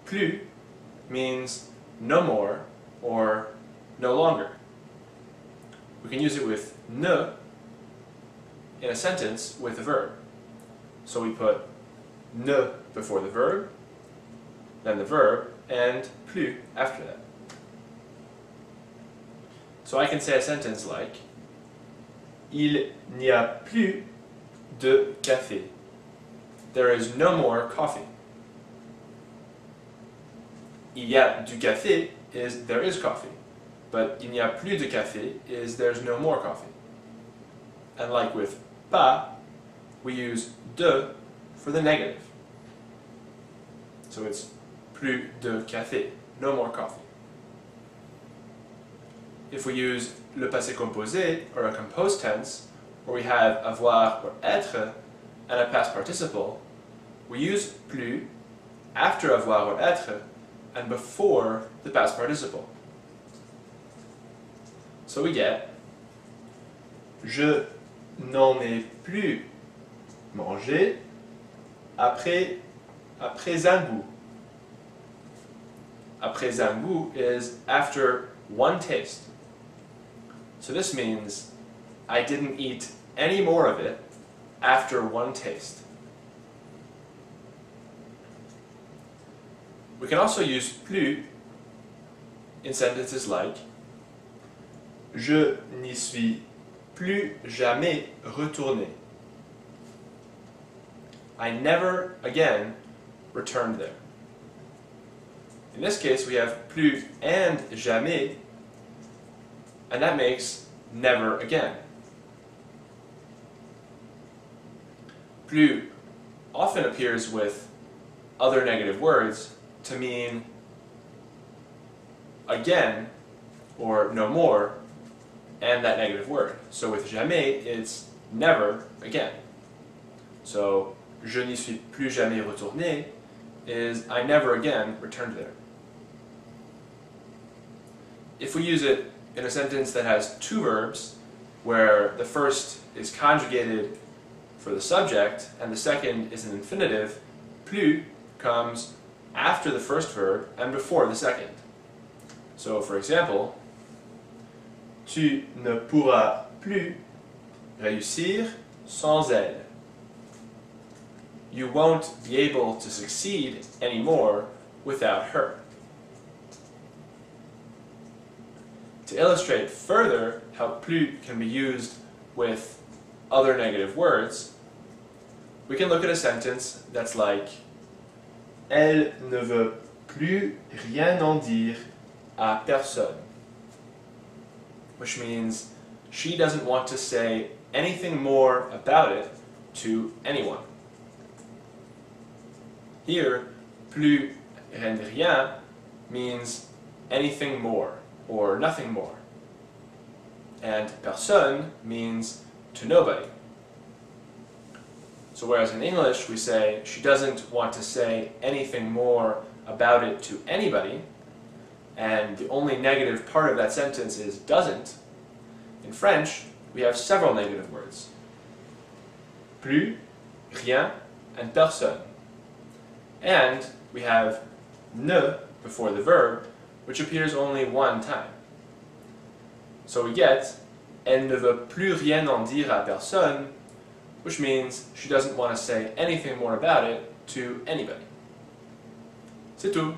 plus means no more or no longer. We can use it with ne in a sentence with a verb. So we put ne before the verb, then the verb, and plus after that. So I can say a sentence like Il n'y a plus de café. There is no more coffee. Il y a du café is there is coffee, but il n'y a plus de café is there's no more coffee. And like with pas, we use de for the negative. So it's plus de café, no more coffee. If we use le passé composé, or a composed tense, where we have avoir or être and a past participle, we use plus after avoir or être and before the past participle. So we get Je n'en ai plus mangé après un goût. Après un goût is after one taste. So this means I didn't eat any more of it after one taste. We can also use plus in sentences like Je n'y suis plus jamais retourné. I never again returned there. In this case, we have plus and jamais, and that makes never again. Plus often appears with other negative words to mean again or no more and that negative word. So with jamais, it's never again. So je n'y suis plus jamais retourné is I never again returned there. If we use it in a sentence that has two verbs, where the first is conjugated for the subject and the second is an infinitive, plus comes after the first verb and before the second. So for example, Tu ne pourras plus réussir sans elle. You won't be able to succeed anymore without her. To illustrate further how plus can be used with other negative words, we can look at a sentence that's like Elle ne veut plus rien en dire à personne, which means she doesn't want to say anything more about it to anyone. Here, plus rien means anything more or nothing more, and personne means to nobody. So whereas in English we say she doesn't want to say anything more about it to anybody, and the only negative part of that sentence is doesn't, in French we have several negative words. Plus, rien, and personne. And we have ne before the verb, which appears only one time. So we get Elle ne veut plus rien en dire à personne, which means she doesn't want to say anything more about it to anybody. C'est tout.